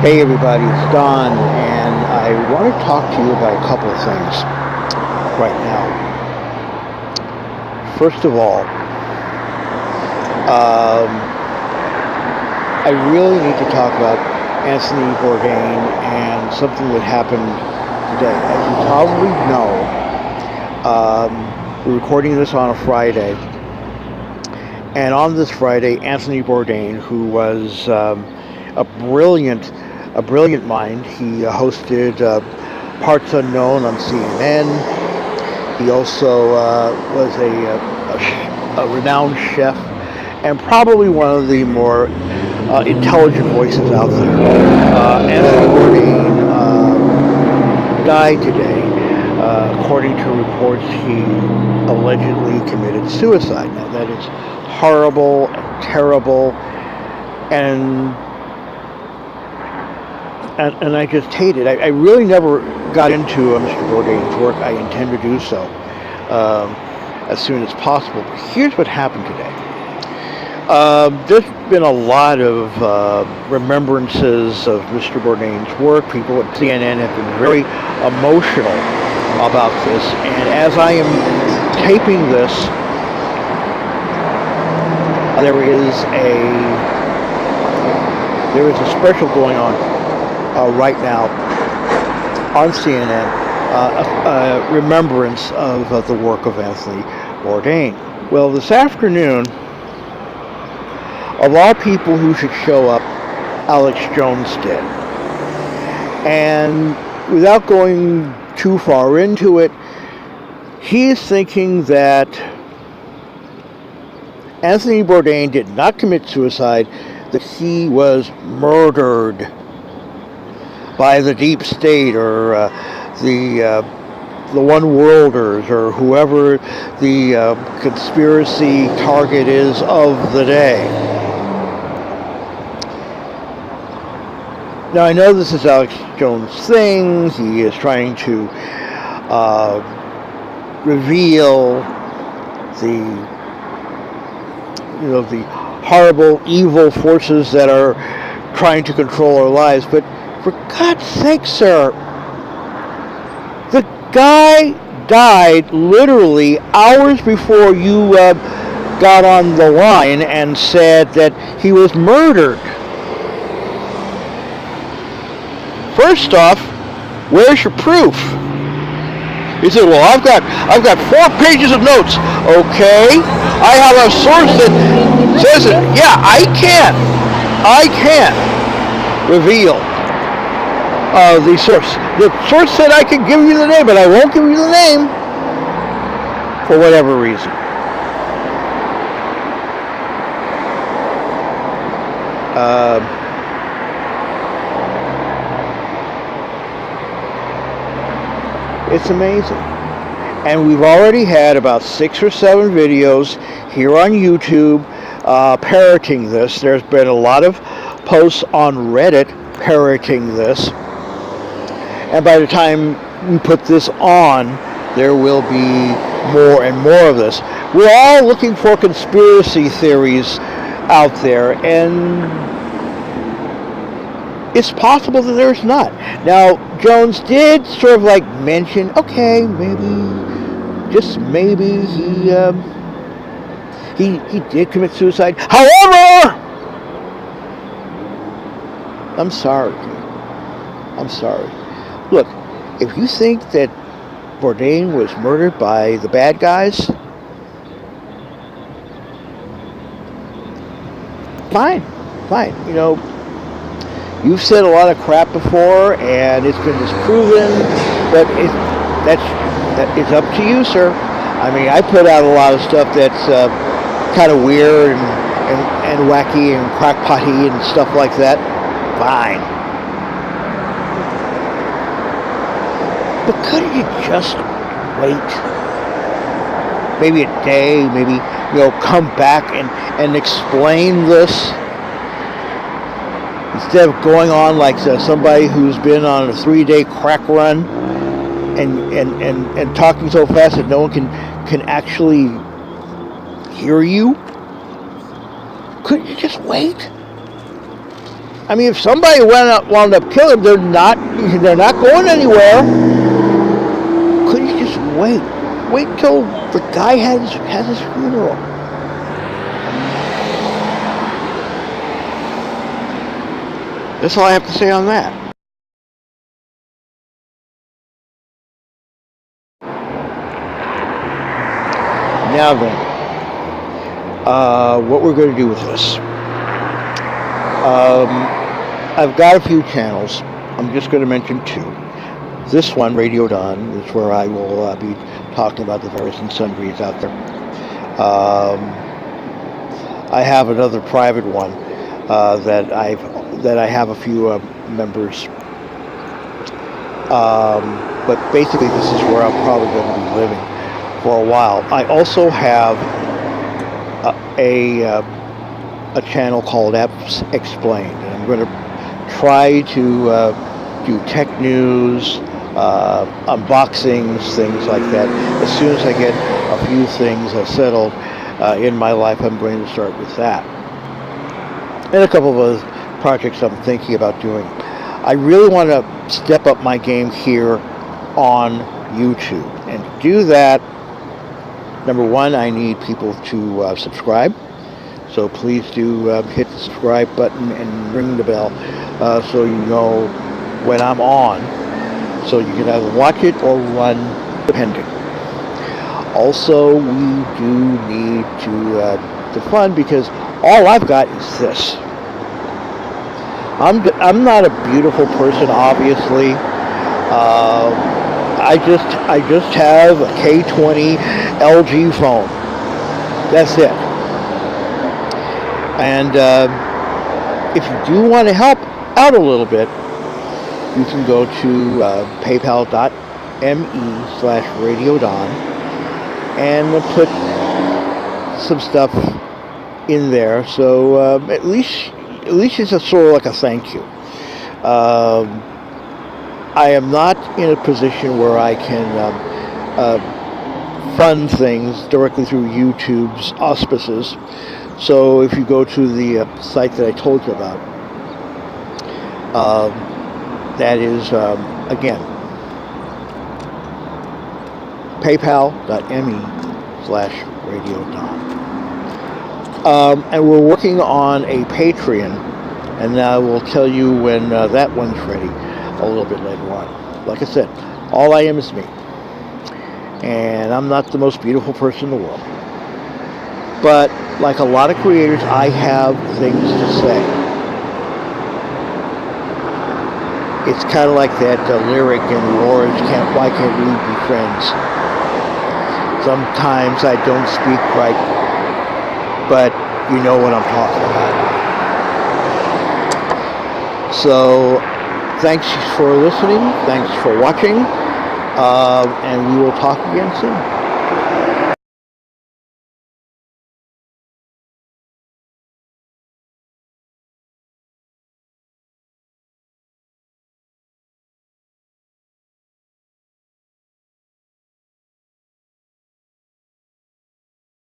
Hey everybody, it's Don, and I want to talk to you about a couple of things right now. First of all, I really need to talk about Anthony Bourdain and something that happened today. As you probably know, we're recording this on a Friday, and on this Friday, Anthony Bourdain, who was a brilliant mind. He hosted Parts Unknown on CNN. He also was a renowned chef and probably one of the more intelligent voices out there. Anthony Bourdain died today. According to reports, he allegedly committed suicide. Now that is horrible and terrible, and I just hate it. I really never got into Mr. Bourdain's work. I intend to do so as soon as possible. But here's what happened today. There's been a lot of remembrances of Mr. Bourdain's work. People at CNN have been very emotional about this. And as I am taping this, there is a special going on right now on CNN, a remembrance of the work of Anthony Bourdain. Well, this afternoon, of all people who should show up, Alex Jones did. And without going too far into it, he is thinking that Anthony Bourdain did not commit suicide, that he was murdered by the deep state or the one worlders or whoever the conspiracy target is of the day. Now I know this is Alex Jones' thing. He is trying to reveal the horrible, evil forces that are trying to control our lives, but for God's sake, sir, the guy died literally hours before you got on the line and said that he was murdered. First off, where's your proof? He said, well, I've got 4 pages of notes. Okay, I have a source that says it. Yeah, I can't reveal the source. The source said I could give you the name, but I won't give you the name for whatever reason. It's amazing. And we've already had about 6 or 7 videos here on YouTube parroting this. There's been a lot of posts on Reddit parroting this. And by the time we put this on, there will be more and more of this. We're all looking for conspiracy theories out there, and it's possible that there's not. Now, Jones did sort of like mention, okay, maybe, just maybe, he did commit suicide. However, I'm sorry. Look, if you think that Bourdain was murdered by the bad guys, fine. You've said a lot of crap before, and it's been disproven, but it's up to you, sir. I mean, I put out a lot of stuff that's kind of weird and wacky and crackpotty and stuff like that. Fine. But couldn't you just wait? Maybe a day, maybe, come back and explain this? Instead of going on like somebody who's been on a 3-day crack run and talking so fast that no one can actually hear you? Couldn't you just wait? I mean, if somebody wound up killing them, they're not going anywhere. Couldn't you just wait? Wait till the guy has his funeral. That's all I have to say on that. Now then, what we're going to do with this. I've got a few channels. I'm just going to mention two. This one, Radio Dawn, is where I will be talking about the various and sundries out there. I have another private one that I have a few members. But basically, this is where I'm probably going to be living for a while. I also have a channel called Apps Explained, and I'm going to try to do tech news, unboxings, things like that. As soon as I get a few things settled in my life, I'm going to start with that. And a couple of other projects I'm thinking about doing. I really want to step up my game here on YouTube. And to do that, number one, I need people to subscribe. So please do hit the subscribe button and ring the bell so you know when I'm on. So you can either watch it or run, depending. Also, we do need to fund, because all I've got is this. I'm not a beautiful person, obviously. I just have a K20 LG phone. That's it. And if you do want to help out a little bit, you can go to paypal.me/RadioDawn and put some stuff in there. So at least it's a sort of like a thank you. I am not in a position where I can fund things directly through YouTube's auspices. So if you go to the site that I told you about, that is, again, paypal.me/RadioDawn. And we're working on a Patreon, and I will tell you when that one's ready a little bit later on. Like I said, all I am is me. And I'm not the most beautiful person in the world. But like a lot of creators, I have things to say. It's kind of like that lyric in Roars, Why Can't We Be Friends? Sometimes I don't speak right, but you know what I'm talking about. So, thanks for listening, thanks for watching, and we will talk again soon.